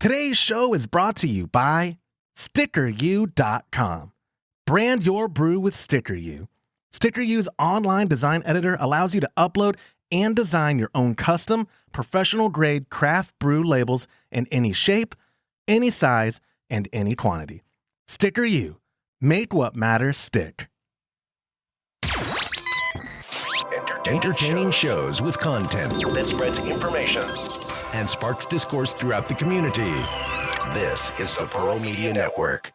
Today's show is brought to you by StickerU.com. Brand your brew with StickerU. StickerU's online design editor allows you to upload and design your own custom, professional-grade craft brew labels in any shape, any size, and any quantity. StickerU. Make what matters stick. Entertaining shows with content that spreads information and sparks discourse throughout the community. This is the Pearl Media Network.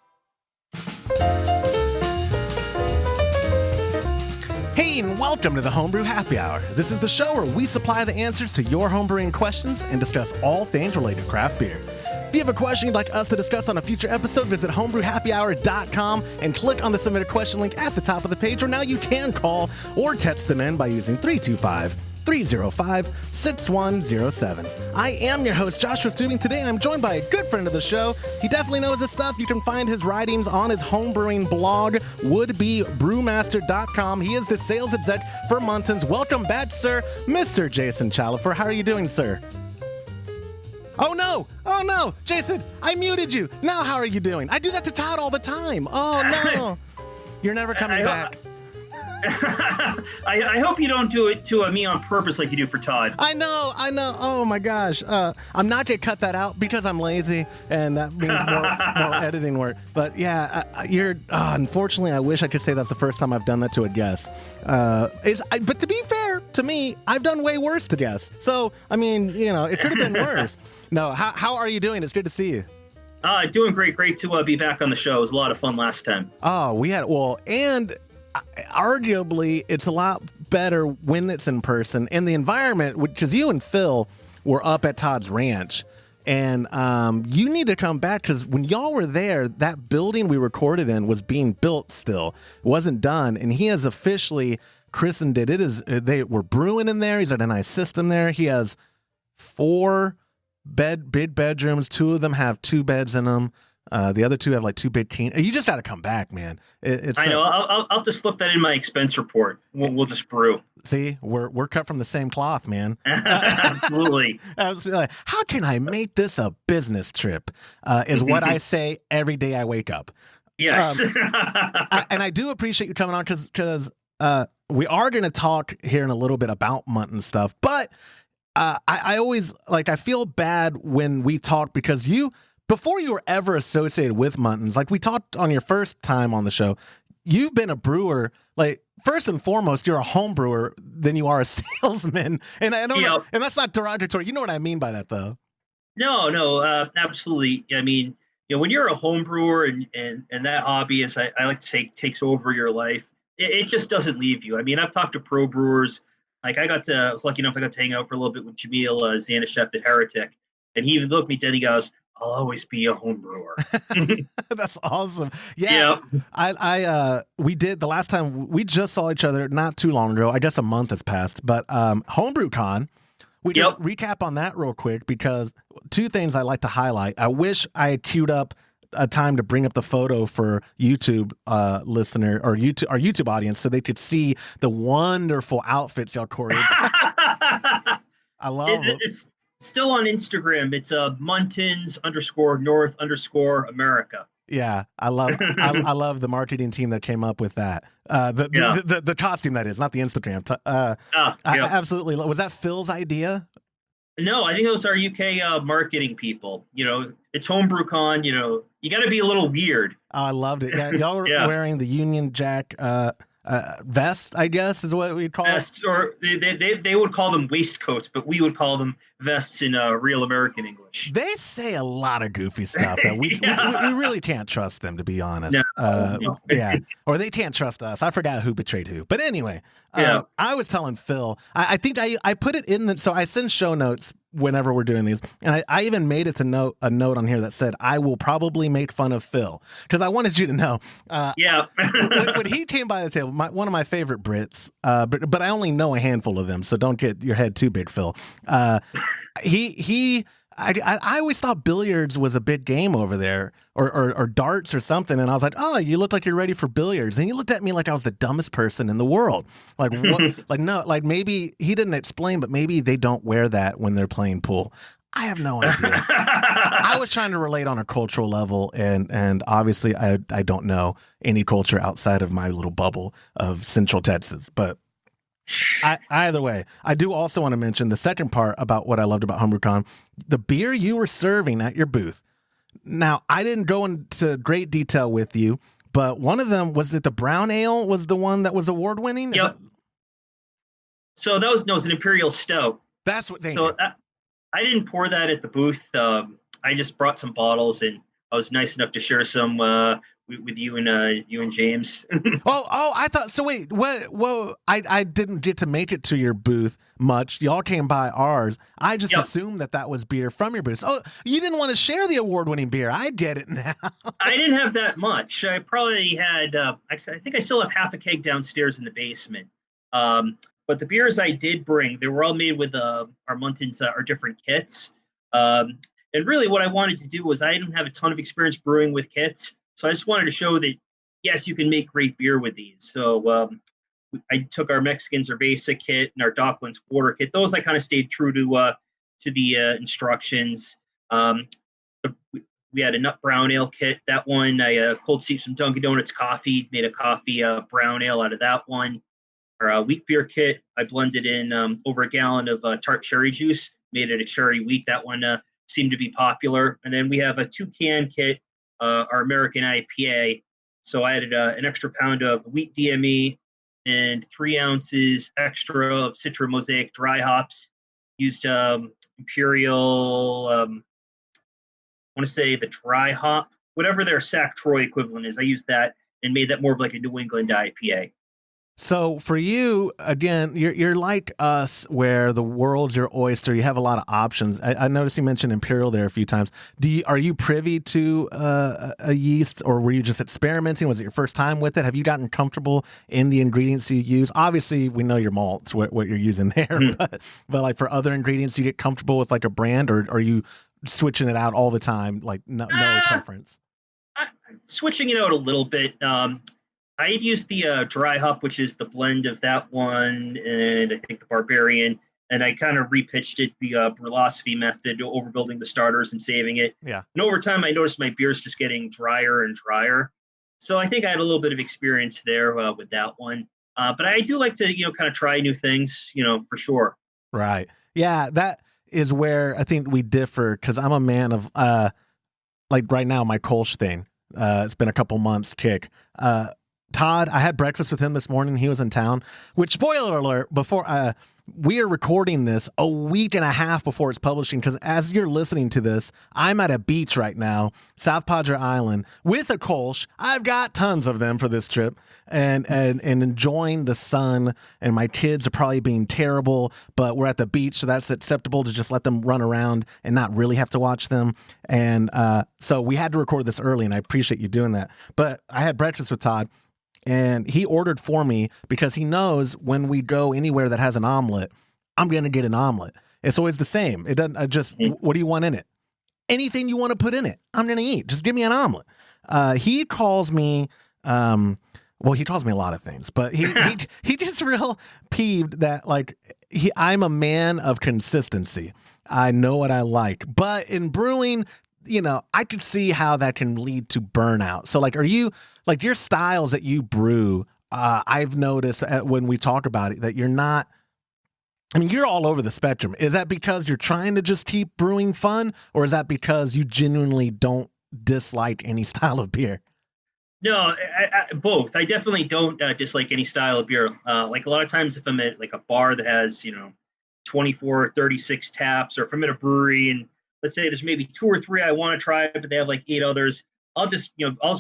Hey, and welcome to the Homebrew Happy Hour. This is the show where we supply the answers to your homebrewing questions and discuss all things related to craft beer. If you have a question you'd like us to discuss on a future episode, visit homebrewhappyhour.com and click on the submit a question link at the top of the page, or now you can call or text them in by using 325-305-6107. I am your host, Joshua Stubing. Today I'm joined by a good friend of the show. He definitely knows his stuff. You can find his writings on his homebrewing blog, wouldbebrewmaster.com. He is the sales exec for Muntons. Welcome back, sir, Mr. Jason Chalifour. How are you doing, sir? Oh no, Jason, I muted you. Now how are you doing? I do that to Todd all the time. Oh no, you're never coming back. I hope you don't do it to me on purpose like you do for Todd. I know. Oh my gosh. I'm not going to cut that out because I'm lazy, and that means more editing work. But yeah, unfortunately, I wish I could say that's the first time I've done that to a guest. But to be fair to me, I've done way worse to guests. So, I mean, it could have been worse. No, how are you doing? It's good to see you. Doing great. Great to be back on the show. It was a lot of fun last time. Oh, and arguably it's a lot better when it's in person, and the environment, because you and Phil were up at Todd's ranch, and you need to come back, because when y'all were there, that building we recorded in was being built still. It wasn't done, and he has officially christened it. They were brewing in there. He's got a nice system there. He has 4 big bedrooms. 2 of them have 2 beds in them. The other 2 have like 2 big king. You just got to come back, man. I know. I'll just slip that in my expense report. We'll just brew. See, we're cut from the same cloth, man. Absolutely. Absolutely. How can I make this a business trip? Is what I say every day I wake up. Yes. And I do appreciate you coming on, because we are going to talk here in a little bit about Muntons stuff, but I always I feel bad when we talk, because before you were ever associated with Muntons, like we talked on your first time on the show, you've been a brewer. Like, first and foremost, you're a home brewer, then you are a salesman. And I don't know, and that's not derogatory. You know what I mean by that, though. No, absolutely. I mean, when you're a home brewer and that hobby, as I like to say, takes over your life, it just doesn't leave you. I mean, I've talked to pro brewers. Like, I was lucky enough, I got to hang out for a little bit with Jamil Zanishev at Heretic. And he even looked me dead and he goes, "I'll always be a home brewer." That's awesome. Yeah. We did the last time we just saw each other not too long ago. I guess a month has passed, but Homebrew Con, we did recap on that real quick, because 2 things I like to highlight. I wish I had queued up a time to bring up the photo for YouTube listener, or our YouTube audience, so they could see the wonderful outfits y'all choreographed. I love it. It's still on Instagram. It's Muntons_North_America. Yeah, I love the marketing team that came up with that. The costume, that is, not the Instagram. I absolutely love. Was that Phil's idea? No, I think it was our UK marketing people. It's Homebrew Con. You got to be a little weird. Oh, I loved it. Yeah, y'all were wearing the Union Jack vest, I guess is what we'd call vests, or they would call them waistcoats, but we would call them vests in real American English. They say a lot of goofy stuff that we really can't trust them, to be honest. No. Yeah, or they can't trust us. I forgot who betrayed who, but anyway, I was telling Phil. I think I put it in so I send show notes whenever we're doing these, and I even made it to a note on here that said, "I will probably make fun of Phil," because I wanted you to know. When he came by the table, one of my favorite Brits, but I only know a handful of them, so don't get your head too big, Phil. I always thought billiards was a big game over there, or darts or something. And I was like, "Oh, you look like you're ready for billiards." And he looked at me like I was the dumbest person in the world. Like, what? Like, no, like maybe he didn't explain, but maybe they don't wear that when they're playing pool. I have no idea. I was trying to relate on a cultural level, and obviously I don't know any culture outside of my little bubble of Central Texas. But either way, I do also want to mention the second part about what I loved about HomebrewCon, the beer you were serving at your booth. Now, I didn't go into great detail with you, but one of them, was it the brown ale was the one that was award winning? Yep. So that was an Imperial Stout. That's what. Thank you. I didn't pour that at the booth. I just brought some bottles, and I was nice enough to share some with you and James. I thought so. Wait, what? Whoa! I didn't get to make it to your booth much. Y'all came by ours. I just assumed that was beer from your booth. Oh, you didn't want to share the award-winning beer. I get it now. I didn't have that much. I probably had. I think I still have half a keg downstairs in the basement. But the beers I did bring, they were all made with our Muntons, our different kits. And really what I wanted to do was, I didn't have a ton of experience brewing with kits. So I just wanted to show that, yes, you can make great beer with these. So I took our Mexican Cerveza kit and our Docklands Quarter kit. Those I kind of stayed true to the instructions. We had a nut brown ale kit. That one, I cold steeped some Dunkin' Donuts coffee, made a coffee brown ale out of that one. Our wheat beer kit, I blended in over a gallon of tart cherry juice, made it a cherry wheat. That one seemed to be popular. And then we have a 2-can kit, our American IPA. So I added an extra pound of wheat DME and 3 ounces extra of Citra Mosaic dry hops. Used Imperial, I want to say the dry hop, whatever their Sac Troy equivalent is. I used that and made that more of like a New England IPA. So for you, again, you're like us, where the world's your oyster. You have a lot of options. I noticed you mentioned Imperial there a few times. Are you privy to a yeast, or were you just experimenting? Was it your first time with it? Have you gotten comfortable in the ingredients you use? Obviously, we know your malts, what you're using there, but like for other ingredients, you get comfortable with like a brand, or are you switching it out all the time? Like no preference. Switching it out a little bit. I had used the dry hop, which is the blend of that one, and I think the Barbarian, and I kind of repitched it the Brulosophy method, overbuilding the starters and saving it. Yeah. And over time, I noticed my beer's just getting drier and drier. So I think I had a little bit of experience there with that one. But I do like to, kind of try new things, for sure. Right. Yeah, that is where I think we differ, because I'm a man of, like right now, my Kolsch thing. It's been a couple months kick. Todd, I had breakfast with him this morning. He was in town, which, spoiler alert, before we are recording this a week and a half before it's publishing, because as you're listening to this, I'm at a beach right now, South Padre Island, with a Kolsch. I've got tons of them for this trip, and enjoying the sun, and my kids are probably being terrible, but we're at the beach, so that's acceptable to just let them run around and not really have to watch them. And so we had to record this early, and I appreciate you doing that. But I had breakfast with Todd, and he ordered for me because he knows when we go anywhere that has an omelet, I'm going to get an omelet. It's always the same. It doesn't what do you want in it? Anything you want to put in it, I'm going to eat. Just give me an omelet. He calls me, he calls me a lot of things, but he gets real peeved that I'm a man of consistency. I know what I like, but in brewing, I could see how that can lead to burnout. So are you, your styles that you brew, I've noticed when we talk about it that you're not, you're all over the spectrum. Is that because you're trying to just keep brewing fun, or is that because you genuinely don't dislike any style of beer? No, both. I definitely don't dislike any style of beer. Like a lot of times if I'm at a bar that has, 24 or 36 taps, or if I'm at a brewery and let's say there's maybe 2 or 3 I want to try, but they have 8 others, I'll just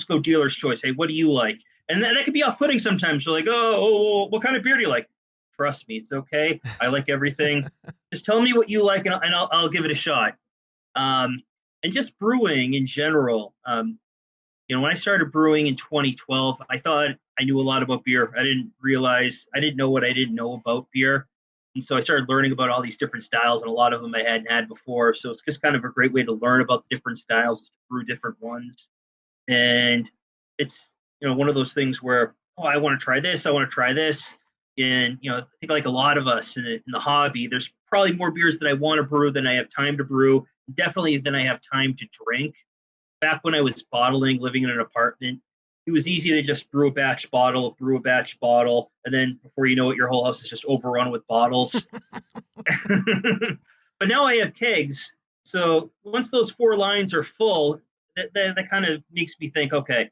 go dealer's choice. Hey, what do you like? And that can be off-putting sometimes. You're like, oh, what kind of beer do you like? Trust me, it's okay. I like everything. Just tell me what you like, and I'll give it a shot. And just brewing in general. When I started brewing in 2012, I thought I knew a lot about beer. I didn't know what I didn't know about beer. And so I started learning about all these different styles, and a lot of them I hadn't had before. So it's just kind of a great way to learn about the different styles, to brew different ones. And it's, one of those things where, I want to try this. I want to try this. And, I think like a lot of us in the hobby, there's probably more beers that I want to brew than I have time to brew, definitely than I have time to drink. Back when I was bottling, living in an apartment, it was easy to just brew a batch bottle, and then before you know it, your whole house is just overrun with bottles. But now I have kegs. So once those 4 lines are full, that kind of makes me think, okay,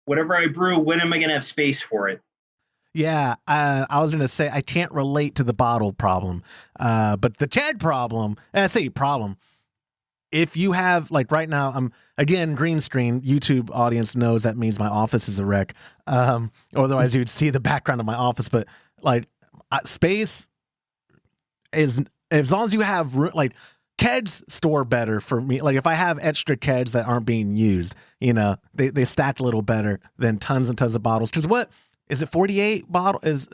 whatever I brew, when am I going to have space for it? Yeah, I was going to say I can't relate to the bottle problem, but the keg problem, I say problem, if you have, like right now, I'm, again, green screen, YouTube audience knows that means my office is a wreck, otherwise you'd see the background of my office, but like space is, as long as you have room, like kegs store better for me. Like if I have extra kegs that aren't being used, they stack a little better than tons and tons of bottles. Because what is it? 48 bottle is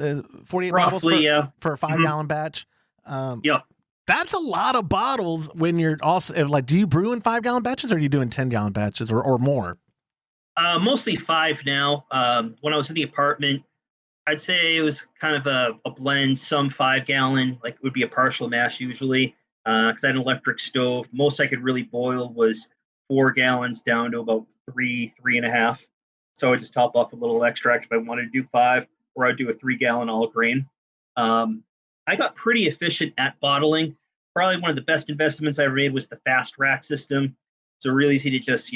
48 Roughly, bottles for a 5-gallon batch. Yep. That's a lot of bottles. When you're also like, do you brew in 5-gallon batches, or are you doing 10-gallon batches or more? Mostly 5 now. When I was in the apartment, I'd say it was kind of a blend, some 5-gallon, like it would be a partial mash usually, because I had an electric stove. The most I could really boil was 4 gallons down to about 3.5. So I would just top off a little extract if I wanted to do 5, or I'd do a 3-gallon all grain. I got pretty efficient at bottling. Probably one of the best investments I ever made was the fast rack system. So really easy to just,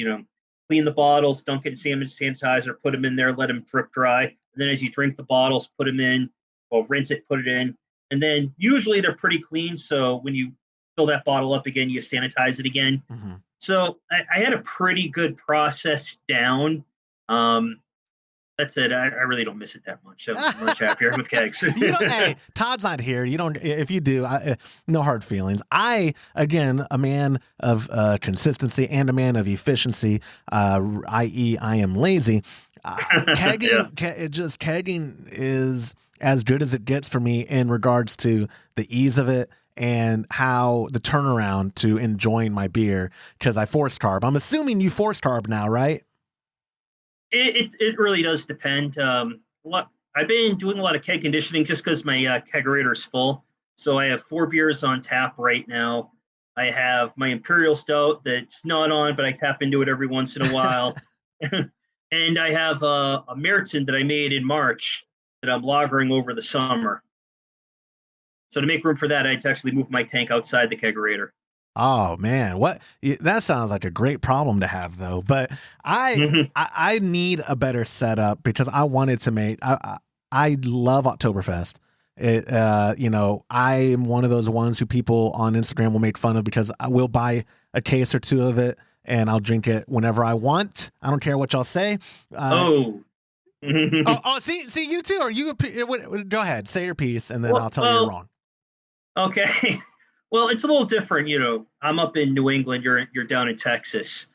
clean the bottles, dunk it in sanitizer, put them in there, let them drip dry. And then as you drink the bottles, put them in, rinse it, put it in. And then usually they're pretty clean. So when you fill that bottle up again, you sanitize it again. Mm-hmm. So I had a pretty good process down. That's it. I really don't miss it that much. I'm much happier with kegs. Hey, Todd's not here. You don't. If you do, no hard feelings. I, again, a man of consistency and a man of efficiency, i.e., I am lazy. Kegging, kegging is as good as it gets for me in regards to the ease of it and how the turnaround to enjoying my beer, because I force carb. I'm assuming you force carb now, right? It really does depend. I've been doing a lot of keg conditioning just because my kegerator is full. So I have 4 beers on tap right now. I have my Imperial Stout that's not on, but I tap into it every once in a while. And I have a Märzen that I made in March that I'm lagering over the summer. So to make room for that, I had to actually move my tank outside the kegerator. Oh man, that sounds like a great problem to have though. But I need a better setup because I wanted to make. I love Oktoberfest. I am one of those ones who people on Instagram will make fun of because I will buy a case or 2 of it and I'll drink it whenever I want. I don't care what y'all say. See, you too. Are you? Go ahead, say your piece, and then I'll tell you you're wrong. Okay. Well, it's a little different. I'm up in New England. You're down in Texas.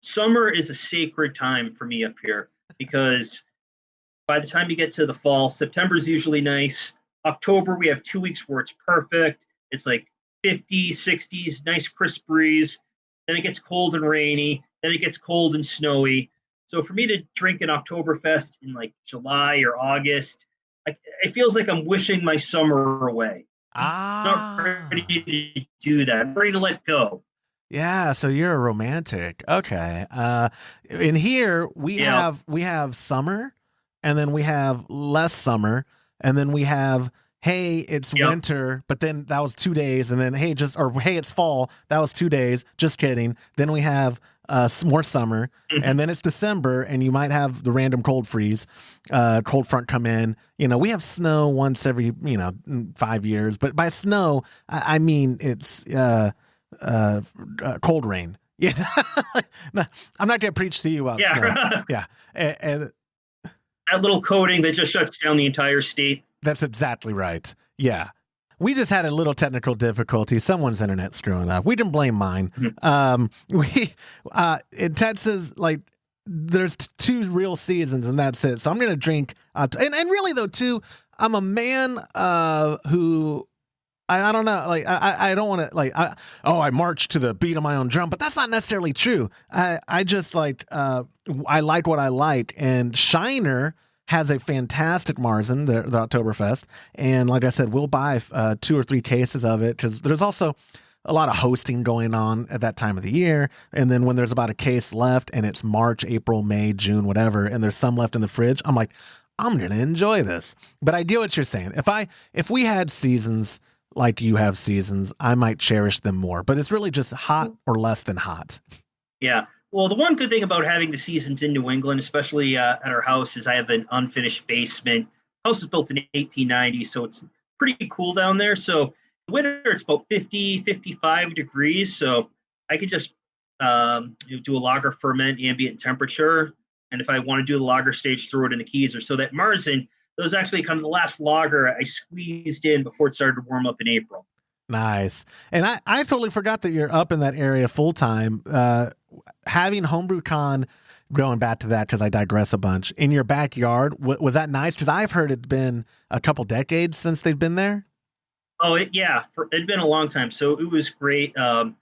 Summer is a sacred time for me up here because by the time you get to the fall, September's usually nice. October, we have 2 weeks where it's perfect. It's like 50s, 60s, nice crisp breeze. Then it gets cold and rainy. Then it gets cold and snowy. So for me to drink an Oktoberfest in like July or August, it feels like I'm wishing my summer away. Not ready to do that. I'm ready to let go. Yeah, so you're a romantic. Okay. In here we have summer, and then we have less summer, and then we have hey, it's winter, but then that was 2 days, and then hey, it's fall, that was 2 days. Just kidding. Then we have more summer, and then it's December, and you might have the random cold freeze, cold front come in. We have snow once every 5 years, but by snow I mean it's cold rain. Yeah, I'm not gonna preach to you about snow. Yeah, and that little coating that just shuts down the entire state. That's exactly right. Yeah. We just had a little technical difficulty. Someone's internet screwing up. We didn't blame mine. In Texas, like there's 2 real seasons and that's it. So I'm going to drink. And really though, too, I'm a man who I don't know. Like I don't want to I march to the beat of my own drum, but that's not necessarily true. I just I like what I like, and Shiner has a fantastic Marzen, the Oktoberfest. And like I said, we'll buy 2 or 3 cases of it because there's also a lot of hosting going on at that time of the year. And then when there's about a case left and it's March, April, May, June, whatever, and there's some left in the fridge, I'm like, I'm going to enjoy this. But I get what you're saying. If we had seasons like you have seasons, I might cherish them more. But it's really just hot or less than hot. Yeah. Well, the one good thing about having the seasons in New England, especially at our house, is I have an unfinished basement. House was built in 1890, so it's pretty cool down there. So winter, it's about 50, 55 degrees. So I could just do a lager ferment, ambient temperature. And if I want to do the lager stage, throw it in the keezer. So that Marzen, that was actually kind of the last lager I squeezed in before it started to warm up in April. Nice. And I totally forgot that you're up in that area full time. Having Homebrew Con, going back to that because I digress a bunch, in your backyard, was that nice? Because I've heard it's been a couple decades since they've been there. Oh, it'd been a long time. So it was great. I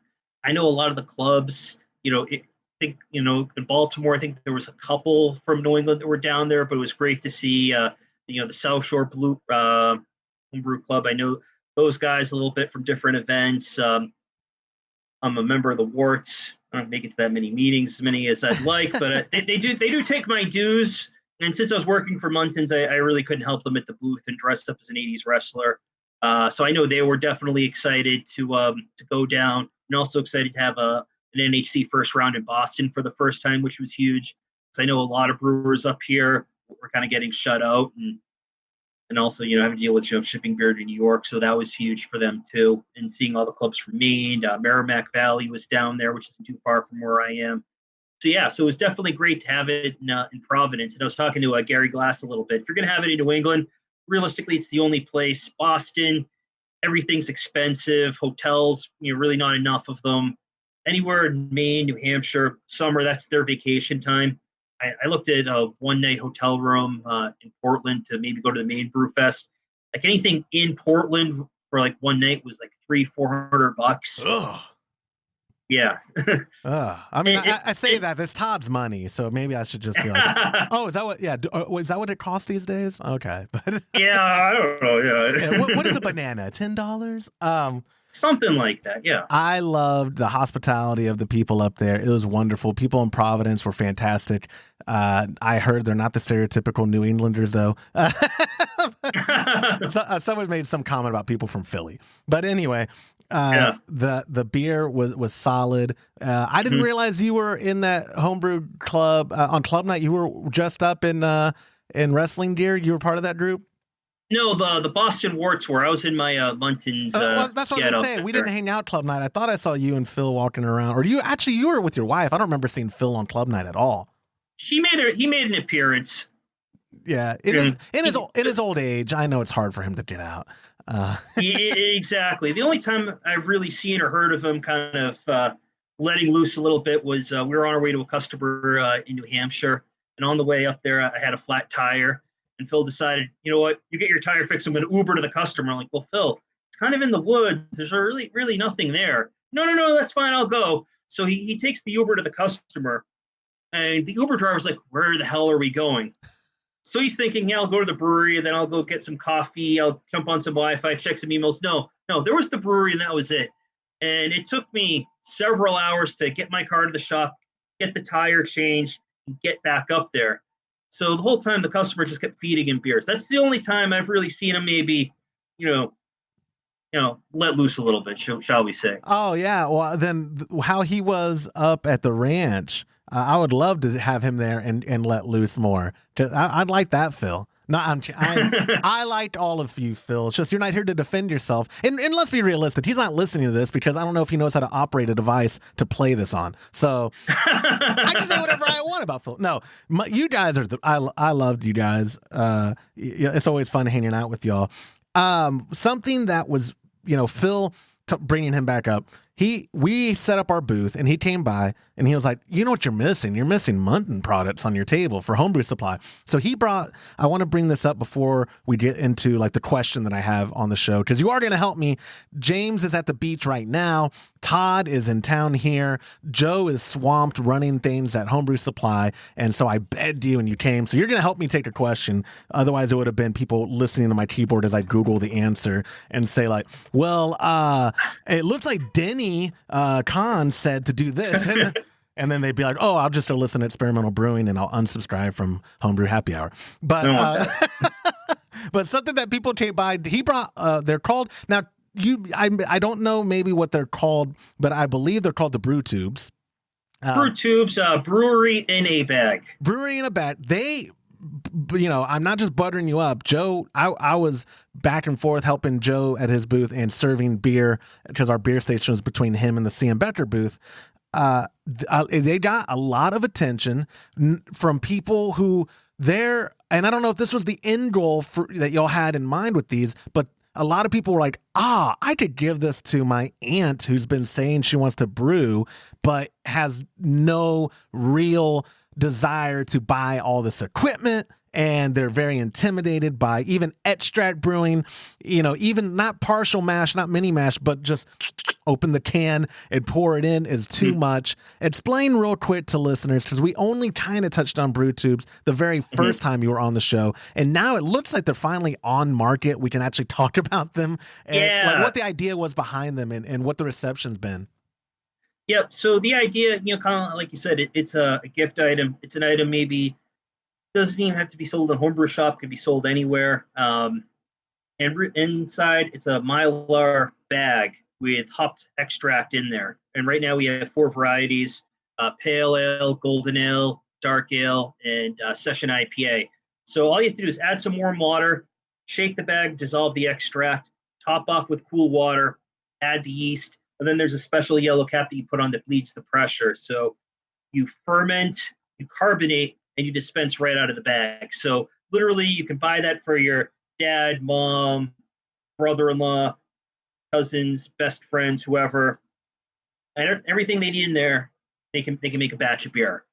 know a lot of the clubs, in Baltimore, I think there was a couple from New England that were down there, but it was great to see, the South Shore Blue Homebrew Club. I know those guys a little bit from different events. I'm a member of the Warts. I don't make it to that many meetings, as many as I'd like, but they do take my dues. And since I was working for Muntons, I really couldn't help them at the booth and dressed up as an 80s wrestler. So I know they were definitely excited to go down, and also excited to have an NHC first round in Boston for the first time, which was huge. Because I know a lot of brewers up here were kind of getting shut out, and also having to deal with shipping beer to New York, so that was huge for them too. And seeing all the clubs from Maine, Merrimack Valley was down there, which isn't too far from where I am. So it was definitely great to have it in Providence. And I was talking to Gary Glass a little bit. If you're going to have it in New England, realistically, it's the only place. Boston, everything's expensive. Hotels, really not enough of them. Anywhere in Maine, New Hampshire, summer, that's their vacation time. I looked at a one-night hotel room in Portland to maybe go to the Maine Brew Fest. Like anything in Portland for like one night was like $300-$400. Ugh. Yeah. I mean, I say that that's Todd's money, so maybe I should just be like, oh, is that what? Yeah, is that what it costs these days? Okay, but yeah, I don't know. Yeah. What is a banana? $10? Something like that. Yeah. I loved the hospitality of the people up there. It was wonderful. People in Providence were fantastic. I heard they're not the stereotypical New Englanders, though. Someone made some comment about people from Philly, but anyway. The beer was solid. I didn't realize you were in that homebrew club on club night. You were dressed up in wrestling gear. You were part of that group. No, the Boston Warts were. I was in my Muntons. That's what I was saying. We didn't hang out club night. I thought I saw you and Phil walking around. Or you were with your wife. I don't remember seeing Phil on club night at all. He made an appearance. Yeah, in his old age, I know it's hard for him to get out. Yeah, exactly. The only time I've really seen or heard of him kind of letting loose a little bit was we were on our way to a customer in New Hampshire, and on the way up there, I had a flat tire, and Phil decided, you know what, you get your tire fixed. I'm going to Uber to the customer. I'm like, well, Phil, it's kind of in the woods. There's really nothing there. No, that's fine. I'll go. So he takes the Uber to the customer, and the Uber driver's like, where the hell are we going? So he's thinking, yeah, I'll go to the brewery and then I'll go get some coffee. I'll jump on some Wi-Fi, check some emails. No, there was the brewery and that was it. And it took me several hours to get my car to the shop, get the tire changed, and get back up there. So the whole time the customer just kept feeding him beers. That's the only time I've really seen him maybe, let loose a little bit, shall we say. Oh, yeah. Well, then how he was up at the ranch, I would love to have him there and let loose more. I'd like that, Phil. No, I liked all of you, Phil. It's just you're not here to defend yourself. And let's be realistic. He's not listening to this because I don't know if he knows how to operate a device to play this on. So I can say whatever I want about Phil. No, you guys are. I loved you guys. It's always fun hanging out with y'all. Something that was, Phil, bringing him back up. we set up our booth and he came by and he was like, you know what you're missing? You're missing Munton products on your table for Homebrew Supply. So I want to bring this up before we get into like the question that I have on the show, because you are going to help me. James is at the beach right now. Todd is in town here. Joe is swamped running things at Homebrew Supply. And so I begged you and you came. So you're going to help me take a question. Otherwise it would have been people listening to my keyboard as I Google the answer and say like, well, it looks like Denny Khan said to do this. And then they'd be like, oh, I'll just go listen to Experimental Brewing and I'll unsubscribe from Homebrew Happy Hour. But but something that people came by, he brought, they're called, now, I don't know maybe what they're called, but I believe they're called the Brew Tubes. Brew Tubes, brewery in a bag. Brewery in a bag. They, I'm not just buttering you up. Joe, I was back and forth helping Joe at his booth and serving beer because our beer station was between him and the C.M. Becker booth. They got a lot of attention from people who and I don't know if this was the end goal that y'all had in mind with these, but a lot of people were like, I could give this to my aunt who's been saying she wants to brew, but has no real desire to buy all this equipment. And they're very intimidated by even extract brewing, even not partial mash, not mini mash, but just open the can and pour it in is too much. Explain real quick to listeners, because we only kind of touched on Brew Tubes the very first time you were on the show. And now it looks like they're finally on market. We can actually talk about them and like what the idea was behind them and what the reception's been. Yep. So the idea, kind of like you said, it's a gift item. It's an item maybe doesn't even have to be sold in a homebrew shop. It can be sold anywhere. And inside, it's a Mylar bag with hopped extract in there. And right now we have 4 varieties, pale ale, golden ale, dark ale, and session IPA. So all you have to do is add some warm water, shake the bag, dissolve the extract, top off with cool water, add the yeast, and then there's a special yellow cap that you put on that bleeds the pressure. So you ferment, you carbonate, and you dispense right out of the bag. So literally you can buy that for your dad, mom, brother-in-law, cousins, best friends, whoever, and everything they need in there, they can make a batch of beer.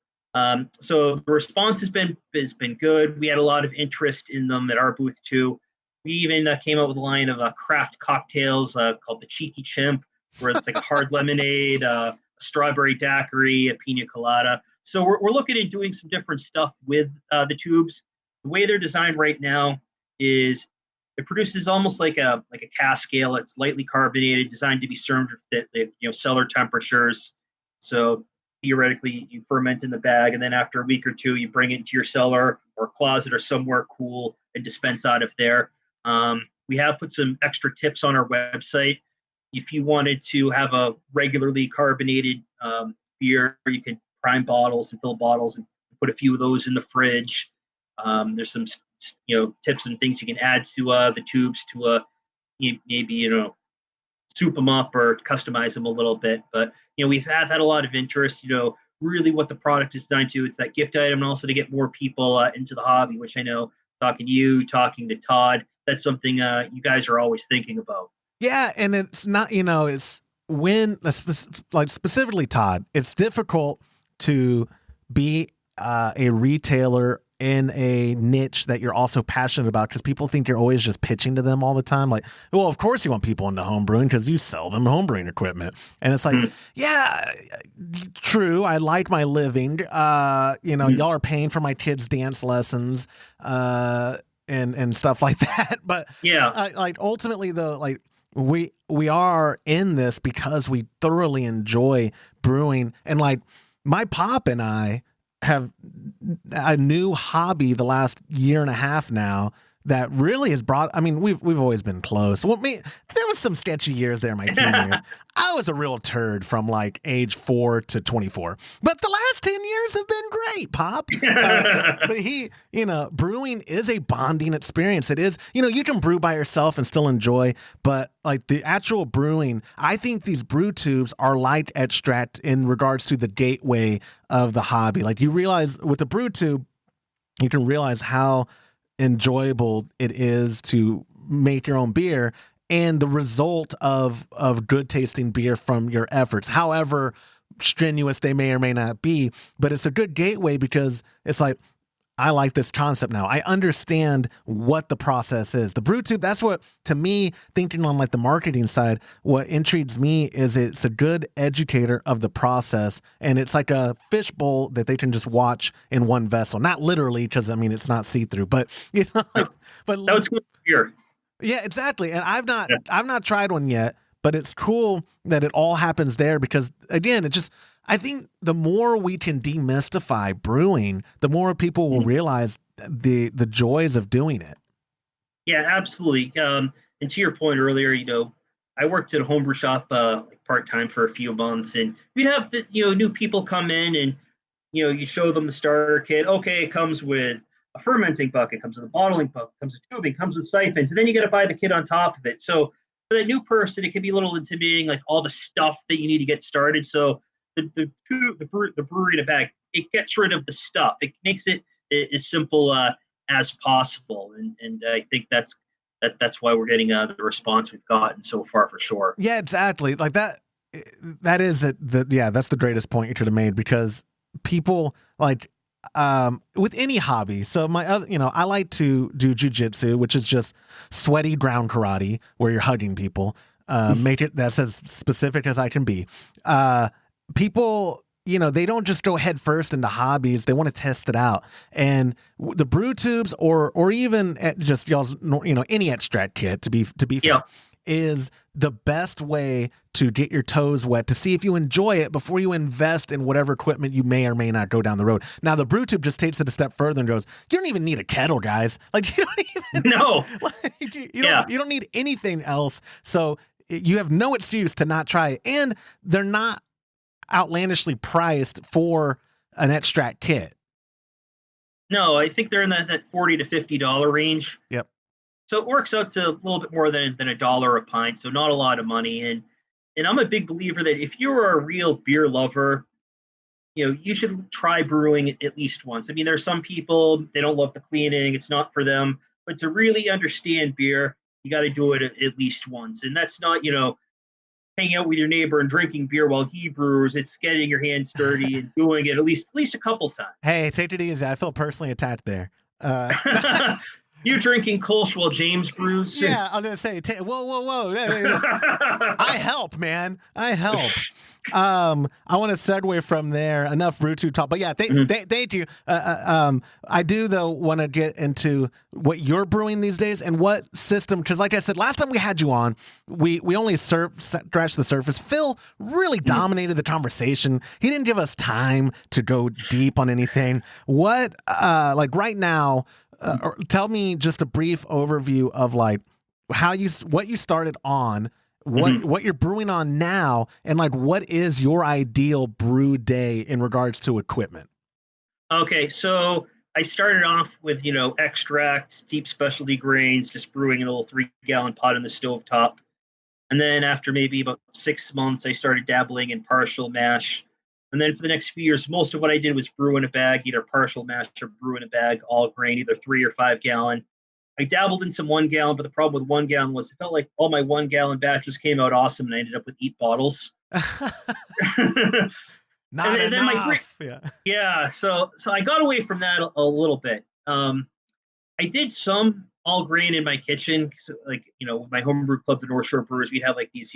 So the response has been good. We had a lot of interest in them at our booth too. We even came out with a line of craft cocktails called the Cheeky Chimp, where it's like a hard lemonade, a strawberry daiquiri, a pina colada. So we're looking at doing some different stuff with the tubes. The way they're designed right now is it produces almost like a cask ale. It's lightly carbonated, designed to be served at cellar temperatures. So theoretically, you ferment in the bag, and then after a week or two, you bring it into your cellar or closet or somewhere cool and dispense out of there. We have put some extra tips on our website. If you wanted to have a regularly carbonated beer, you could prime bottles and fill bottles and put a few of those in the fridge. There's some tips and things you can add to the tubes to maybe soup them up or customize them a little bit. But we've had a lot of interest. Really what the product is designed to. It's that gift item, and also to get more people into the hobby, which I know, talking to you, talking to Todd, that's something you guys are always thinking about. Yeah, and it's not, it's when, like specifically Todd, it's difficult to be a retailer in a niche that you're also passionate about, because people think you're always just pitching to them all the time. Like, well, of course you want people into homebrewing because you sell them homebrewing equipment. And it's like, yeah, true. I like my living. Y'all are paying for my kids' dance lessons and stuff like that. But yeah, ultimately though, we are in this because we thoroughly enjoy brewing. And my pop and I have a new hobby the last year and a half now that really has brought, we've always been close. Well, there was some sketchy years there in my teen years. I was a real turd from age 4 to 24, but the last 10 years have been great, Pop. But brewing is a bonding experience. It is, you can brew by yourself and still enjoy, but the actual brewing, I think these brew tubes are like extract in regards to the gateway of the hobby. You realize with the brew tube, you can realize how enjoyable it is to make your own beer. and the result of good tasting beer from your efforts, however strenuous they may or may not be. But it's a good gateway because it's like, I like this concept now. I understand what the process is. The Brew Tube, that's what, to me, thinking on like the marketing side, what intrigues me is it's a good educator of the process, and it's like a fishbowl that they can just watch in one vessel. Not literally, because I mean it's not see-through, but you know, but that was good beer. Yeah, exactly. And I've not tried one yet, but it's cool that it all happens there because again, I think the more we can demystify brewing, the more people will realize the joys of doing it. Yeah, absolutely. And to your point earlier, I worked at a homebrew shop like part-time for a few months, and we'd have the new people come in, and you show them the starter kit. Okay, it comes with a fermenting bucket, comes with a bottling bucket, comes with tubing, comes with siphons, and then you got to buy the kit on top of it. So for that new person, it can be a little intimidating, like all the stuff that you need to get started. So the brewery in a bag, it gets rid of the stuff. It makes it as simple as possible, and I think that's why we're getting the response we've gotten so far, for sure. Yeah, exactly. Like that is it. That's the greatest point you could have made, because people like with any hobby. So my other, I like to do jujitsu, which is just sweaty ground karate where you're hugging people. Make it that's as specific as I can be. People, they don't just go head first into hobbies. They want to test it out. And the Brew Tubes or even just y'all's, any extract kit, to be fair, is the best way to get your toes wet, to see if you enjoy it before you invest in whatever equipment you may or may not go down the road. Now, the Brew Tube just takes it a step further and goes, you don't even need a kettle, guys. Like, you don't even, no, like, you don't need anything else. So you have no excuse to not try it. And they're not outlandishly priced for an extract kit. No, I think they're in that $40 to $50 range. Yep. So it works out to a little bit more than $1 a pint, so not a lot of money. And I'm a big believer that if you're a real beer lover, you should try brewing at least once. I mean, there's some people, they don't love the cleaning, it's not for them. But to really understand beer, you got to do it at least once. And that's not, hanging out with your neighbor and drinking beer while he brews. It's getting your hands dirty and doing it at least a couple times. Hey, take it easy. I feel personally attacked there. You drinking Kolsch while James brews? Yeah, I was gonna say, whoa. I help, man. I help. I want to segue from there. Enough Brew Tube talk, but yeah, thank you. I do though want to get into what you're brewing these days and what system, because like I said, last time we had you on, we only scratched the surface. Phil really dominated the conversation. He didn't give us time to go deep on anything. What, like right now, tell me just a brief overview of like what you started on, what you're brewing on now, and like what is your ideal brew day in regards to equipment? Okay, so I started off with extracts, deep specialty grains, just brewing in a little 3-gallon pot in the stovetop, and then after maybe about 6 months, I started dabbling in partial mash. And then for the next few years, most of what I did was brew in a bag, either partial mash or brew in a bag, all grain, either 3 or 5 gallon. I dabbled in some 1 gallon, but the problem with 1 gallon was it felt like all my 1 gallon batches came out awesome, and I ended up with 8 bottles. Not and enough. So I got away from that a little bit. I did some all grain in my kitchen, like my homebrew club, the North Shore Brewers, we'd have like these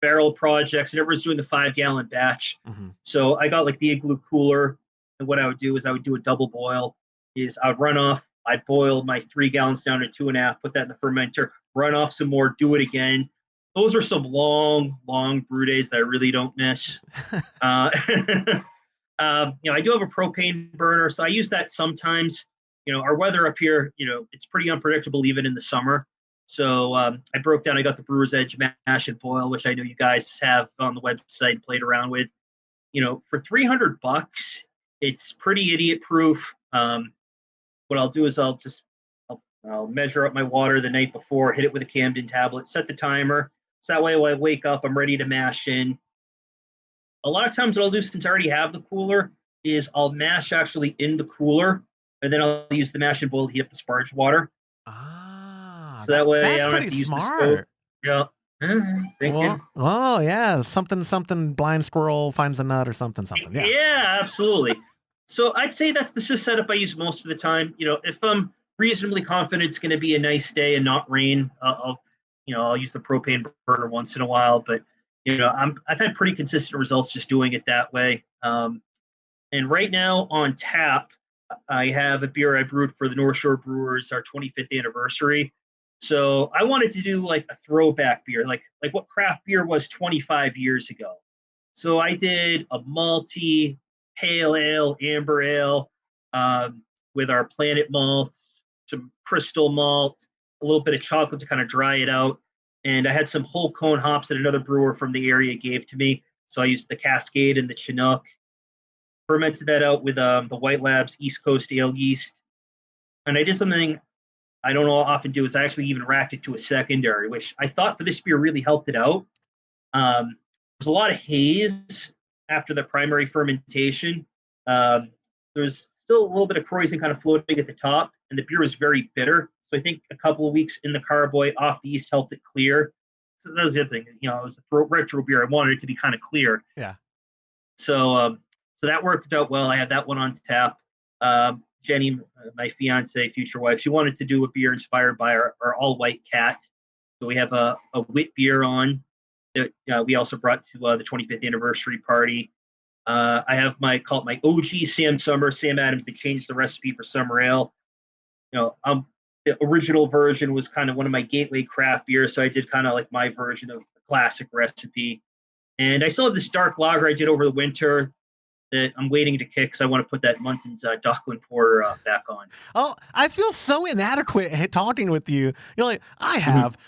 barrel projects, and everyone's doing the 5-gallon batch. So I got like the igloo cooler, and what I would do is I would do a double boil. I would run off, I'd boil my 3 gallons down to 2.5, put that in the fermenter, run off some more, do it again. Those are some long brew days that I really don't miss. I do have a propane burner, so I use that sometimes. Our weather up here, it's pretty unpredictable even in the summer. So I broke down, I got the Brewer's Edge Mash and Boil, which I know you guys have on the website and played around with. For $300, it's pretty idiot proof. What I'll do is I'll measure up my water the night before, hit it with a Camden tablet, set the timer. So that way when I wake up, I'm ready to mash in. A lot of times what I'll do, since I already have the cooler, is I'll mash actually in the cooler, and then I'll use the mash and boil to heat up the sparge water. Ah, so that way that's I don't have pretty to use smart. the stove. Yeah. Thinking. Oh yeah, something blind squirrel finds a nut or something. Yeah. Yeah, absolutely. So I'd say that's the setup I use most of the time. If I'm reasonably confident it's going to be a nice day and not rain, I'll use the propane burner once in a while. But I've had pretty consistent results just doing it that way. And right now on tap, I have a beer I brewed for the North Shore Brewers, our 25th anniversary. So I wanted to do like a throwback beer, like what craft beer was 25 years ago. So I did a malty, pale ale, amber ale, with our Planet malt, some crystal malt, a little bit of chocolate to kind of dry it out. And I had some whole cone hops that another brewer from the area gave to me. So I used the Cascade and the Chinook, fermented that out with the White Labs East Coast ale yeast. And I did something I don't often do, is I actually even racked it to a secondary, which I thought for this beer really helped it out. There's a lot of haze after the primary fermentation. There's still a little bit of krausen kind of floating at the top, and the beer was very bitter. So I think a couple of weeks in the carboy off the yeast helped it clear. So that was the other thing. It was a retro beer. I wanted it to be kind of clear. Yeah. So that worked out well. I had that one on tap. Jenny, my fiance, future wife, she wanted to do a beer inspired by our all-white cat. So we have a wit beer on that we also brought to the 25th anniversary party. I have my OG Sam Adams. They changed the recipe for summer ale. The original version was kind of one of my gateway craft beers, so I did kind of like my version of the classic recipe. And I still have this dark lager I did over the winter that I'm waiting to kick because I want to put that Muntons Dockland Porter back on. Oh, I feel so inadequate talking with you. You're like, I have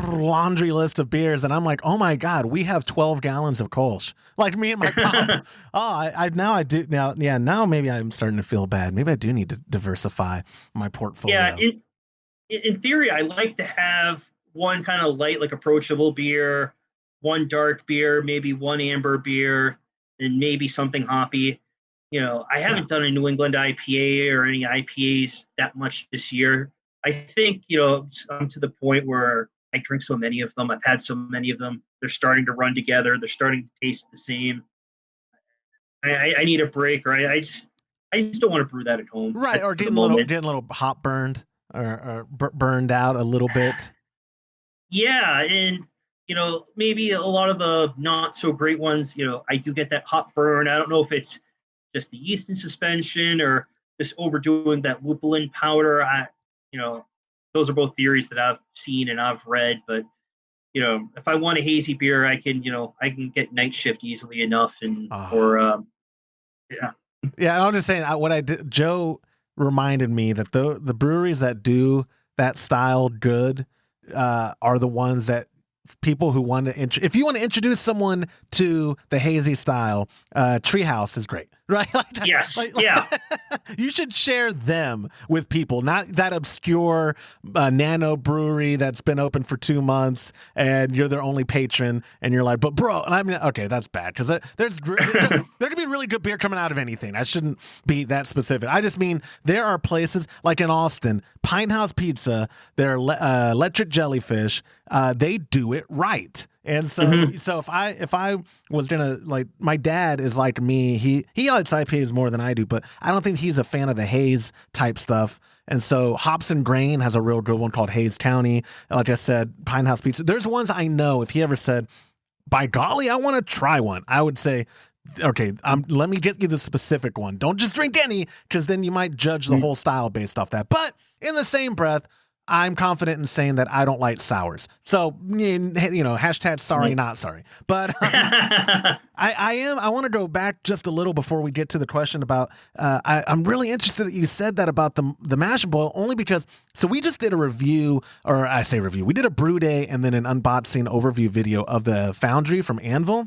laundry list of beers, and I'm like, oh my God, we have 12 gallons of Kolsch. Like me and my pop. Now maybe I'm starting to feel bad. Maybe I do need to diversify my portfolio. Yeah, in theory, I like to have one kind of light, like approachable beer, one dark beer, maybe one amber beer, and maybe something hoppy. I haven't done a New England IPA or any IPAs that much this year. I think, I'm to the point where I drink so many of them. I've had so many of them. They're starting to run together. They're starting to taste the same. I need a break, or I just don't want to brew that at home. Right, or getting a little hop burned or burned out a little bit. Yeah, and maybe a lot of the not so great ones, I do get that hop burn. I don't know if it's just the yeast in suspension or just overdoing that lupulin powder. Those are both theories that I've seen and I've read, but if I want a hazy beer, I can get night shift easily enough, and yeah. Yeah, I'm just saying what I did. Joe reminded me that the breweries that do that style good are the ones that people who want to if you want to introduce someone to the hazy style, Treehouse is great, right? Yes, yeah. You should share them with people, not that obscure nano brewery that's been open for 2 months and you're their only patron, and you're like, but bro, and I mean, okay, that's bad because there could be really good beer coming out of anything. I shouldn't be that specific. I just mean there are places like in Austin, Pine House Pizza, their Electric Jellyfish, they do it right. And so, so if I was gonna, like, my dad is like me, he likes IPAs more than I do, but I don't think he's a fan of the haze type stuff. And so Hops and Grain has a real good one called Haze County. Like I said, Pine House Pizza. There's ones I know, if he ever said, by golly, I want to try one, I would say, okay, let me get you the specific one. Don't just drink any, because then you might judge the whole style based off that. But in the same breath, I'm confident in saying that I don't like sours. So, hashtag sorry, not sorry. But I want to go back just a little before we get to the question about, I'm really interested that you said that about the mash and boil, only because, so we just did a review, or I say review, we did a brew day and then an unboxing overview video of the Foundry from Anvil.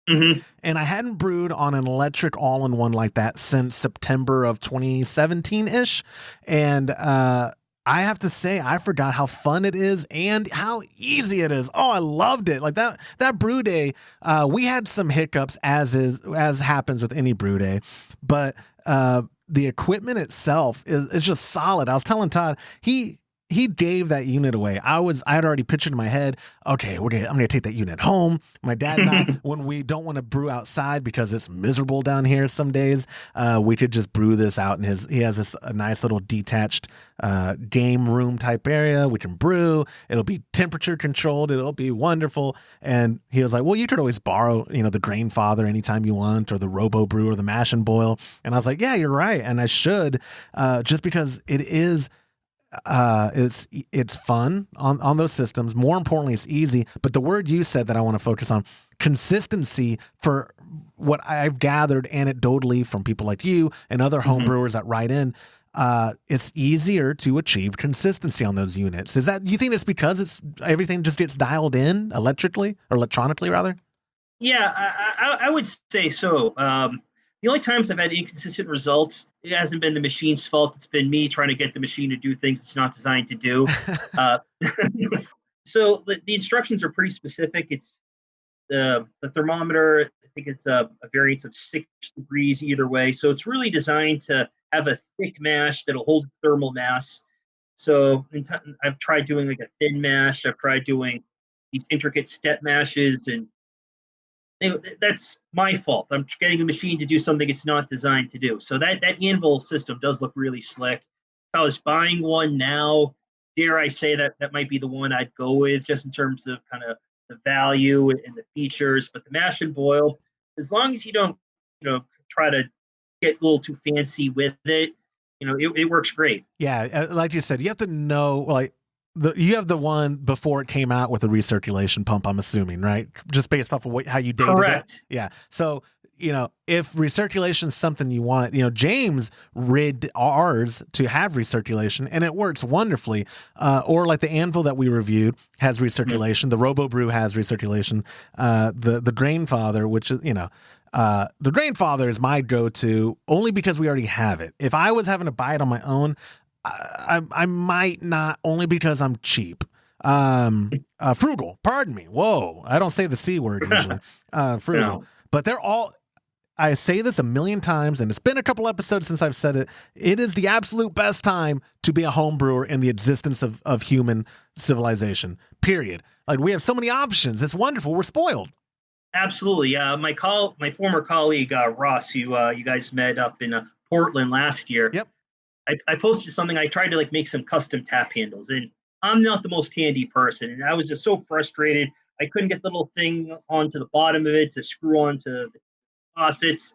And I hadn't brewed on an electric all-in-one like that since September of 2017-ish. And, I have to say, I forgot how fun it is and how easy it is. Oh, I loved it. Like that brew day, we had some hiccups as happens with any brew day, but the equipment itself is just solid. I was telling Todd, he gave that unit away. I had already pictured in my head, okay, I'm gonna take that unit home. My dad and I, when we don't want to brew outside because it's miserable down here some days, we could just brew this out in he has a nice little detached game room type area. We can brew. It'll be temperature controlled. It'll be wonderful. And he was like, well, you could always borrow, the Grain Father anytime you want, or the Robo Brew or the Mash and Boil. And I was like, yeah, you're right. And I should, just because it is, it's fun on those systems. More importantly, it's easy. But the word you said that I want to focus on, consistency, for what I've gathered anecdotally from people like you and other home brewers that write in, it's easier to achieve consistency on those units. You think it's because everything just gets dialed in electronically rather? Yeah, I would say so. The only times I've had inconsistent results, it hasn't been the machine's fault. It's been me trying to get the machine to do things it's not designed to do. So the instructions are pretty specific. It's the thermometer. I think it's a variance of 6 degrees either way. So it's really designed to have a thick mash that'll hold thermal mass. So I've tried doing like a thin mash. I've tried doing these intricate step mashes, and that's my fault. I'm getting a machine to do something it's not designed to do. So that anvil system does look really slick. If I was buying one now, dare I say that might be the one I'd go with, just in terms of kind of the value and the features. But the Mash and Boil, as long as you don't, try to get a little too fancy with it, it works great. Yeah, like you said, you have to know, like, you have the one before it came out with the recirculation pump, I'm assuming, right? Just based off of how you dated Correct. it. Yeah. So, if recirculation is something you want, James rigged ours to have recirculation, and it works wonderfully. Or like the anvil that we reviewed has recirculation. The Robo Brew has recirculation. The Grain Father, which is, the Grain Father is my go-to only because we already have it. If I was having to buy it on my own, I might not, only because I'm cheap. Frugal, pardon me. Whoa, I don't say the C word usually. Frugal. No. But I say this a million times, and it's been a couple episodes since I've said it. It is the absolute best time to be a home brewer in the existence of human civilization, period. Like, we have so many options. It's wonderful. We're spoiled. Absolutely. My former colleague, Ross, who you guys met up in Portland last year. Yep. I posted something. I tried to make some custom tap handles, and I'm not the most handy person. And I was just so frustrated. I couldn't get the little thing onto the bottom of it to screw onto the faucets.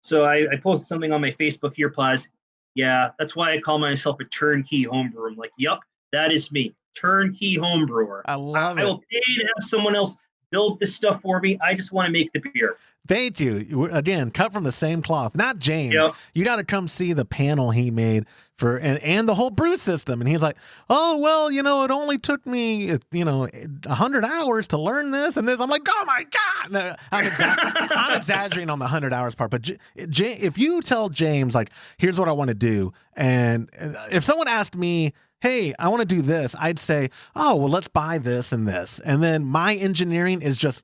So I posted something on my Facebook earpods. Yeah, that's why I call myself a turnkey homebrewer. I'm like, yep, that is me. Turnkey homebrewer. I love it. I will pay to have someone else build this stuff for me. I just want to make the beer. Thank you. Again, cut from the same cloth. Not James. Yep. You got to come see the panel he made for and the whole brew system. And he's like, oh, well, it only took me, 100 hours to learn this and this. I'm like, oh, my God. No, I'm exaggerating on the 100 hours part. But if you tell James, like, here's what I want to do. And if someone asked me, hey, I want to do this, I'd say, oh, well, let's buy this and this. And then my engineering is just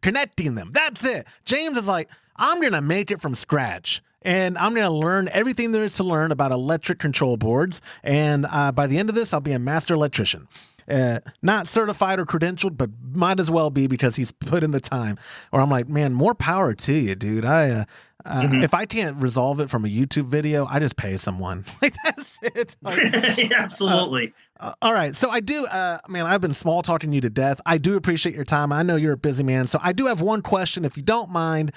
connecting them. That's it. James is like, I'm going to make it from scratch, and I'm going to learn everything there is to learn about electric control boards. And by the end of this, I'll be a master electrician. Not certified or credentialed, but might as well be, because he's put in the time. Or I'm like, man, more power to you, dude. If I can't resolve it from a YouTube video, I just pay someone. Like, that's it. Like, absolutely. All right. So I do, man, I've been small talking you to death. I do appreciate your time. I know you're a busy man. So I do have one question, if you don't mind,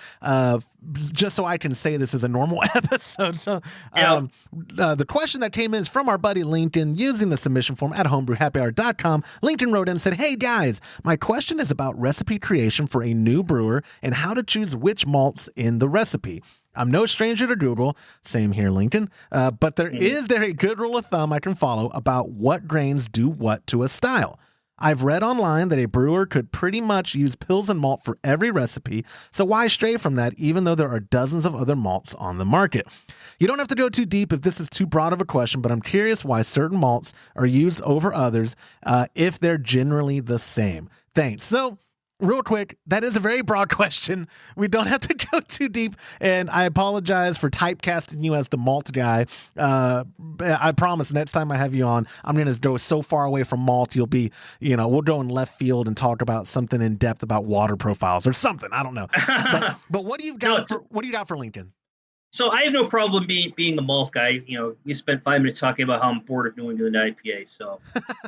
just so I can say this is a normal episode. So the question that came in is from our buddy Lincoln, using the submission form at homebrewhappyhour.com. Lincoln wrote in and said, hey guys, my question is about recipe creation for a new brewer and how to choose which malts in the recipe. I'm no stranger to Google, same here, Lincoln, but is there a good rule of thumb I can follow about what grains do what to a style? I've read online that a brewer could pretty much use Pils and malt for every recipe, so why stray from that even though there are dozens of other malts on the market? You don't have to go too deep if this is too broad of a question, but I'm curious why certain malts are used over others if they're generally the same. Thanks. So real quick, that is a very broad question. We don't have to go too deep, and I apologize for typecasting you as the malt guy. I promise next time I have you on, I'm going to go so far away from malt, you'll be, we'll go in left field and talk about something in depth about water profiles or something. I don't know. But what do you got? What do you got for Lincoln? So I have no problem being the malt guy. We spent 5 minutes talking about how I'm bored of New England IPA. So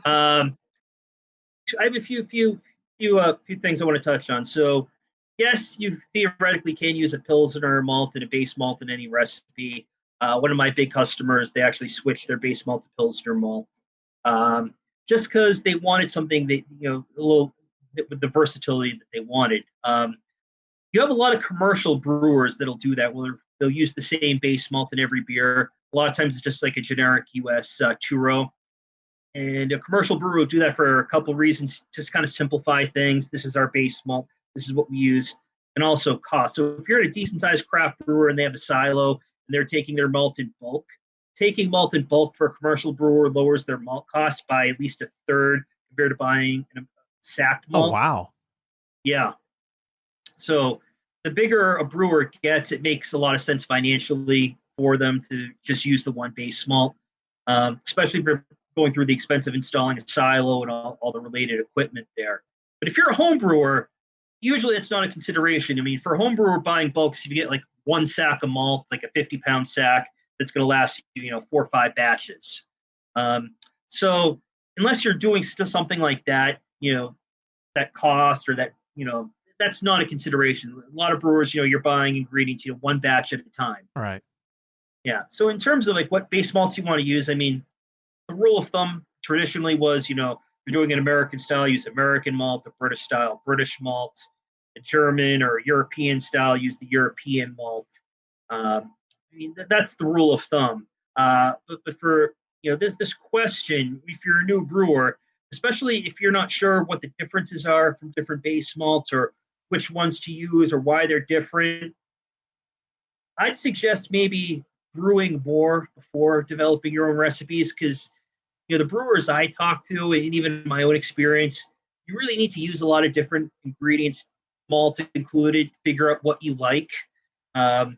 I have a few things I want to touch on. So yes, you theoretically can use a Pilsner malt and a base malt in any recipe. One of my big customers, they actually switched their base malt to Pilsner malt, just because they wanted something that, a little with the versatility that they wanted. You have a lot of commercial brewers that'll do that, where they'll use the same base malt in every beer. A lot of times it's just like a generic US two-row. And a commercial brewer will do that for a couple of reasons, just kind of simplify things. This is our base malt. This is what we use. And also cost. So if you're at a decent-sized craft brewer and they have a silo and they're taking their malt in bulk, taking malt in bulk for a commercial brewer lowers their malt costs by at least a third compared to buying a sacked malt. Oh, wow. Yeah. So the bigger a brewer gets, it makes a lot of sense financially for them to just use the one base malt, especially if you're going through the expense of installing a silo and all the related equipment there. But if you're a home brewer, usually it's not a consideration. I mean, for a home brewer buying bulks, if you get like one sack of malt, like a 50-pound sack, that's going to last you, 4 or 5 batches. So unless you're doing something like that, that cost or that, that's not a consideration. A lot of brewers, you're buying ingredients, one batch at a time. All right. Yeah. So in terms of like what base malts you want to use, I mean, the rule of thumb traditionally was, if you're doing an American style, use American malt, a British style, British malt, a German or European style, use the European malt. I mean, that's the rule of thumb. But for, there's this question, if you're a new brewer, especially if you're not sure what the differences are from different base malts or which ones to use or why they're different, I'd suggest maybe brewing more before developing your own recipes, because the brewers I talk to, and even my own experience, you really need to use a lot of different ingredients, malt included, figure out what you like. I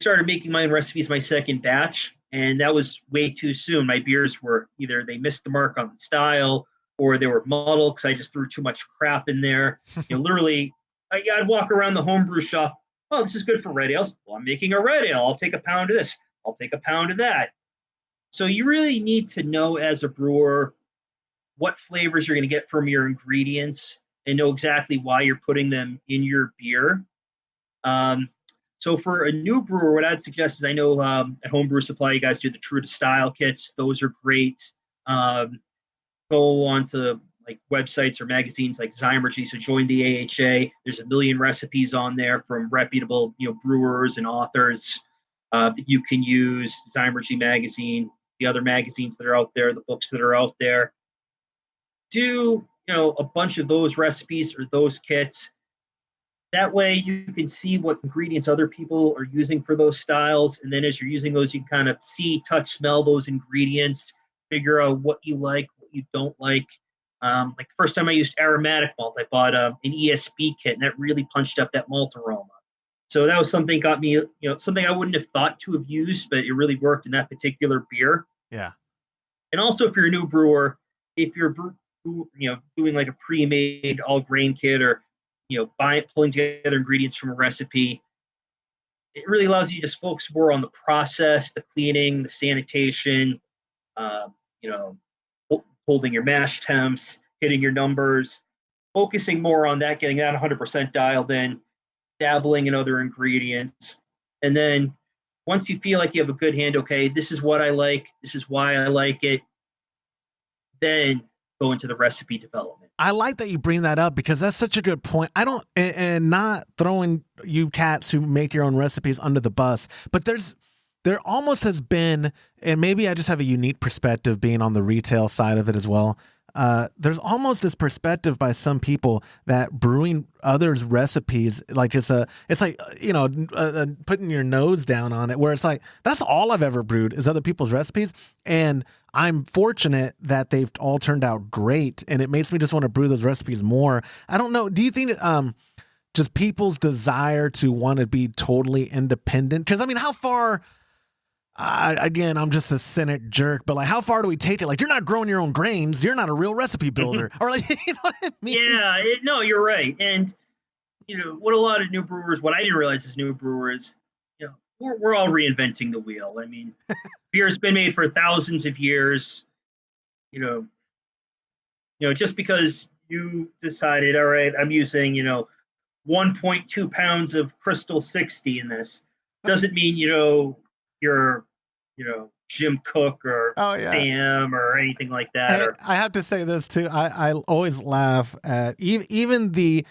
started making my own recipes my second batch, and that was way too soon. My beers were either they missed the mark on the style or they were muddled because I just threw too much crap in there. Literally, I'd walk around the homebrew shop. Oh, this is good for red ales. Well, I'm making a red ale. I'll take a pound of this. I'll take a pound of that. So you really need to know as a brewer what flavors you're going to get from your ingredients and know exactly why you're putting them in your beer. So for a new brewer, what I'd suggest is, I know at Homebrew Supply, you guys do the True to Style kits. Those are great. Go on to like websites or magazines like Zymergy. So join the AHA. There's a million recipes on there from reputable brewers and authors that you can use. Zymergy magazine, the other magazines that are out there, the books that are out there. Do a bunch of those recipes or those kits. That way you can see what ingredients other people are using for those styles. And then as you're using those, you can kind of see, touch, smell those ingredients, figure out what you like, what you don't like. Like the first time I used aromatic malt, I bought an ESB kit, and that really punched up that malt aroma. So that was something got me, something I wouldn't have thought to have used, but it really worked in that particular beer. Yeah. And also, if you're a new brewer, if you're doing like a pre-made all grain kit or pulling together ingredients from a recipe, it really allows you to just focus more on the process, the cleaning, the sanitation, holding your mash temps, hitting your numbers, focusing more on that, getting that 100% dialed in, dabbling in other ingredients. And then once you feel like you have a good hand, okay, this is what I like, this is why I like it, then go into the recipe development. I like that you bring that up, because that's such a good point. I don't, and not throwing you cats who make your own recipes under the bus, but there almost has been, and maybe I just have a unique perspective being on the retail side of it as well. there's almost this perspective by some people that brewing others' recipes, like it's like, putting your nose down on it, where it's like, that's all I've ever brewed is other people's recipes. And I'm fortunate that they've all turned out great. And it makes me just want to brew those recipes more. I don't know. Do you think, just people's desire to want to be totally independent? Because I mean, how far, again, I'm just a cynic jerk, but like, how far do we take it? Like, you're not growing your own grains. You're not a real recipe builder. Or like, you know what I mean? Yeah, no, you're right. And, what a lot of new brewers, what I didn't realize as new brewers, we're all reinventing the wheel. I mean, beer's been made for thousands of years, just because you decided, all right, I'm using, 1.2 pounds of Crystal 60 in this, doesn't mean, you're, Jim Cook or Sam or anything like that. I have to say this too. I always laugh at even the,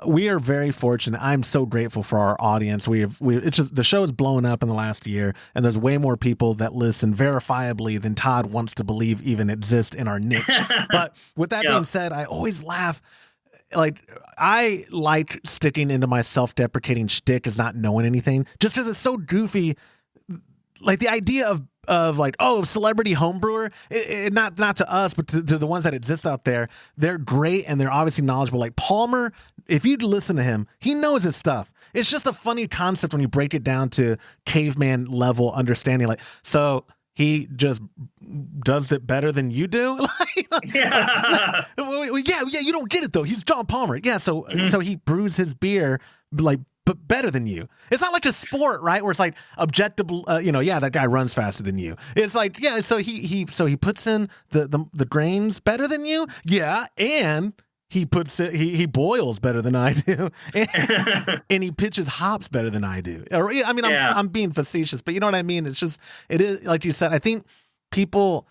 we are very fortunate. I'm so grateful for our audience. It's just, the show is blowing up in the last year, and there's way more people that listen verifiably than Todd wants to believe even exist in our niche. But with that being said, I always laugh. Like, I like sticking into my self-deprecating shtick as not knowing anything, just because it's so goofy. Like the idea of like, oh, celebrity homebrewer, not to us, but to the ones that exist out there, they're great and they're obviously knowledgeable. Like Palmer, if you'd listen to him, he knows his stuff. It's just a funny concept when you break it down to caveman level understanding. Like, so he just does it better than you do. Yeah, you don't get it though. He's John Palmer. Yeah, so he brews his beer like, but better than you. It's not like a sport, right? Where it's like objective, that guy runs faster than you. It's like, yeah, so he puts in the grains better than you. Yeah, and he puts it, he boils better than I do. And he pitches hops better than I do. Or, I mean, I'm being facetious, but you know what I mean? It's just, it is, like you said, I think people,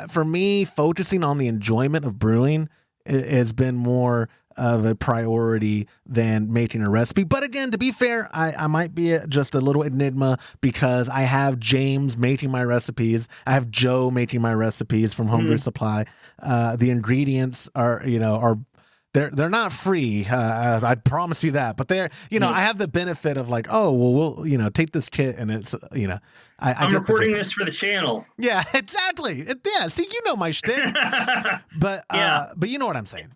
for me, focusing on the enjoyment of brewing has been more of a priority than making a recipe. But again, to be fair, I might be just a little enigma because I have James making my recipes. I have Joe making my recipes from Homebrew Supply. The ingredients are they're not free. I promise you that. But they're, I have the benefit of like, oh, well, we'll, take this kit and it's, I'm recording this for the channel. Yeah, exactly. Yeah. See, my shtick. But you know what I'm saying.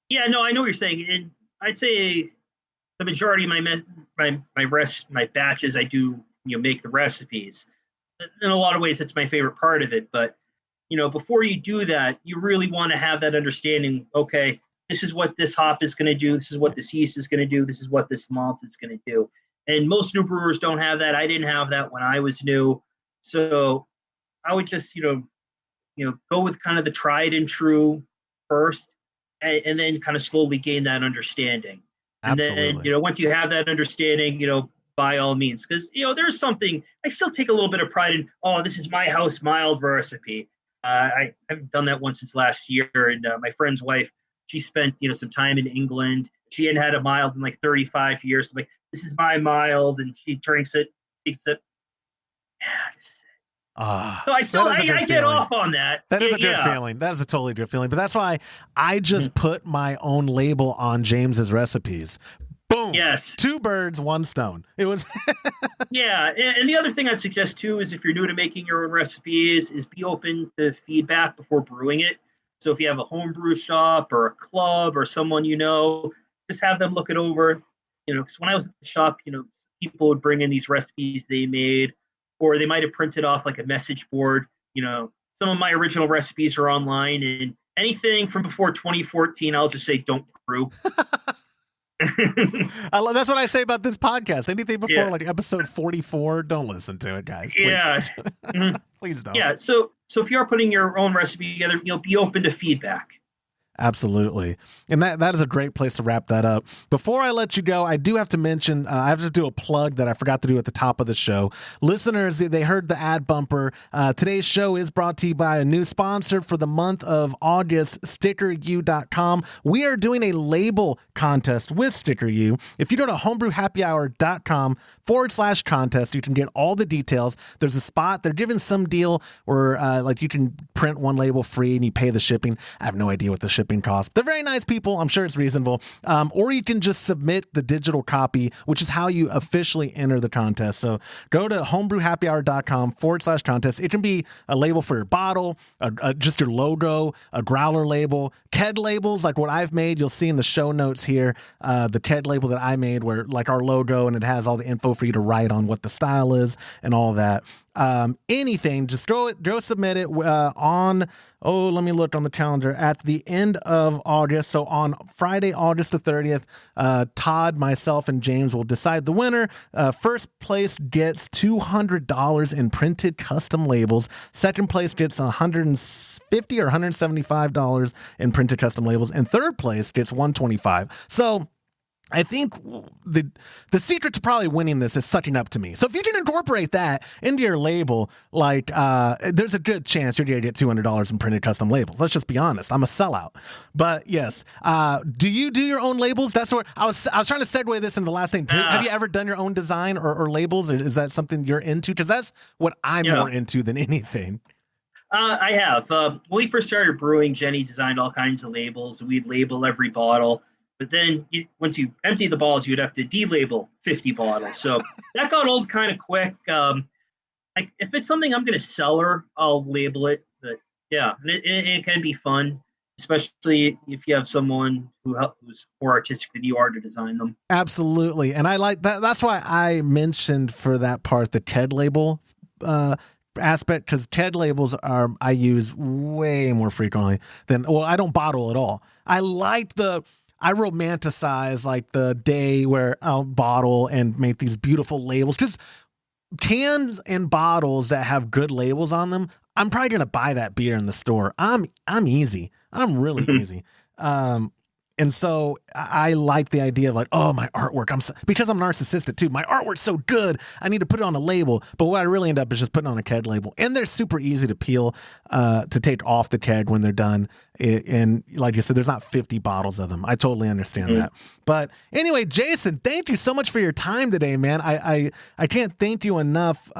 Yeah, no, I know what you're saying. And I'd say the majority of my batches, I do, make the recipes. In a lot of ways, it's my favorite part of it. But, before you do that, you really want to have that understanding. Okay, this is what this hop is going to do. This is what this yeast is going to do. This is what this malt is going to do. And most new brewers don't have that. I didn't have that when I was new. So I would just, go with kind of the tried and true first. And then kind of slowly gain that understanding. Absolutely. And then, once you have that understanding, by all means, because, there's something, I still take a little bit of pride in, oh, this is my house mild recipe. I haven't done that one since last year. And my friend's wife, she spent, some time in England. She hadn't had a mild in like 35 years. So I'm like, this is my mild. And she drinks it, takes it. So I get off on that. That is a good feeling. That is a totally good feeling. But that's why I just put my own label on James's recipes. Boom. Yes. 2 birds, 1 stone. It was. Yeah. And the other thing I'd suggest too is if you're new to making your own recipes, is be open to feedback before brewing it. So if you have a homebrew shop or a club or someone just have them look it over. Because when I was at the shop, people would bring in these recipes they made. Or they might have printed off like a message board. Some of my original recipes are online, and anything from before 2014, I'll just say don't brew. That's what I say about this podcast. Anything before like episode 44, don't listen to it, guys. Please, please don't. Yeah. So if you are putting your own recipe together, be open to feedback. Absolutely. And that is a great place to wrap that up. Before I let you go, I do have to mention, I have to do a plug that I forgot to do at the top of the show. Listeners, they heard the ad bumper. Today's show is brought to you by a new sponsor for the month of August, StickerU.com. We are doing a label contest with StickerU. If you go to homebrewhappyhour.com/contest, you can get all the details. There's a spot. They're giving some deal where like you can print one label free and you pay the shipping. I have no idea what the shipping costs. They're very nice people. I'm sure it's reasonable. Or you can just submit the digital copy, which is how you officially enter the contest. So go to homebrewhappyhour.com/contest. It can be a label for your bottle, just your logo, a growler label, keg labels like what I've made. You'll see in the show notes here, the keg label that I made where like our logo, and it has all the info for you to write on what the style is and all that. Anything, just go submit it on, let me look on the calendar, at the end of August. So on Friday, August the 30th, Todd, myself, and James will decide the winner. First place gets $200 in printed custom labels. Second place gets $150 or $175 in printed custom labels. And third place gets $125. So I think the secret to probably winning this is sucking up to me. So if you can incorporate that into your label, like there's a good chance you're going to get $200 in printed custom labels. Let's just be honest. I'm a sellout. But yes, do you do your own labels? That's what I was trying to segue this into the last thing. Have you ever done your own design or labels? Or is that something you're into? Because that's what I'm more into than anything. I have. When we first started brewing, Jenny designed all kinds of labels. We'd label every bottle. But then once you empty the bottles, you'd have to delabel 50 bottles. So that got old kind of quick. If it's something I'm going to sell her, I'll label it. But yeah, it can be fun, especially if you have someone who's more artistic than you are to design them. Absolutely. And I like that. That's why I mentioned for that part the keg label aspect, because keg labels I use way more frequently than, I don't bottle at all. I romanticize like the day where I'll bottle and make these beautiful labels, because cans and bottles that have good labels on them, I'm probably going to buy that beer in the store. I'm easy. I'm really easy. And so I like the idea of like, my artwork, because I'm narcissistic too. My artwork's so good, I need to put it on a label. But what I really end up is just putting on a keg label. And they're super easy to peel, to take off the keg when they're done. And like you said, there's not 50 bottles of them. I totally understand that. But anyway, Jason, thank you so much for your time today, man. I can't thank you enough.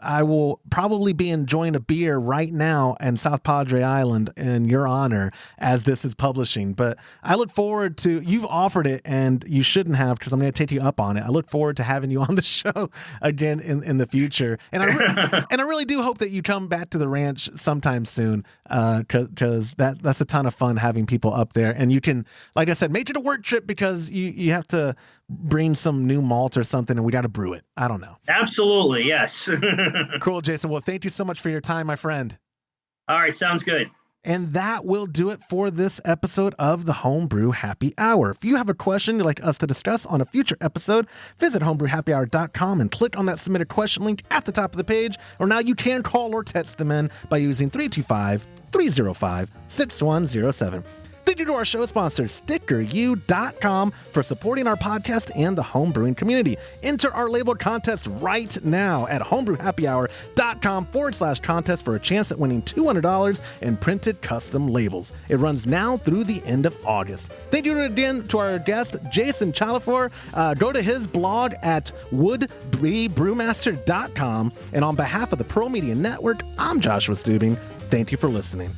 I will probably be enjoying a beer right now in South Padre Island in your honor as this is publishing. But I look forward to, you've offered it and you shouldn't have, because I'm going to take you up on it. I look forward to having you on the show again in the future. And I really do hope that you come back to the ranch sometime soon, because that's a ton of fun having people up there. And you can, like I said, make it a work trip, because you have to bring some new malt or something and we got to brew it. I don't know. Absolutely. Yes. Cool, Jason. Well, thank you so much for your time, my friend. All right. Sounds good. And that will do it for this episode of the Homebrew Happy Hour. If you have a question you'd like us to discuss on a future episode, visit homebrewhappyhour.com and click on that submit a question link at the top of the page. Or now you can call or text them in by using 325-305-6107. Thank you to our show sponsor, StickerU.com, for supporting our podcast and the homebrewing community. Enter our label contest right now at homebrewhappyhour.com/contest for a chance at winning $200 in printed custom labels. It runs now through the end of August. Thank you again to our guest, Jason Chalifour. Go to his blog at woodbebrewmaster.com. And on behalf of the Pro Media Network, I'm Joshua Stubing. Thank you for listening.